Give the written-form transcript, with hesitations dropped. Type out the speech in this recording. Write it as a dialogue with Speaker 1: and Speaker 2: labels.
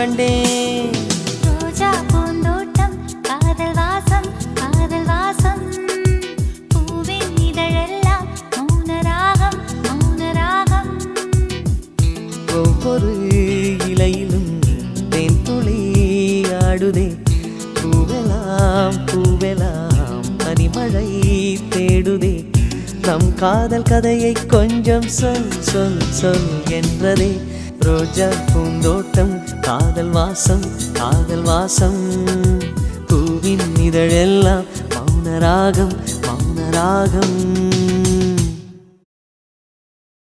Speaker 1: கண்டேன்.
Speaker 2: ரோஜா பூந்தோட்டம் காதல் வாசம் காதல் வாசம் பூவின் இதழெல்லாம் மௌனராகம் மௌனராகம்
Speaker 1: ஒவ்வொரு இலையிலும் தேன் துளி ஆடுதே. பூவெல்லாம் பூவெல்லாம் பனிமழை தேடுதே. நம் காதல் கதையை கொஞ்சம் சொல் சொல் சொல் என்றதே. ரோஜா பூந்தோட்டம் காதல் வாசம் காதல் வாசம் பூவின் இதழெல்லாம் மௌனராகம் மௌனராகம்.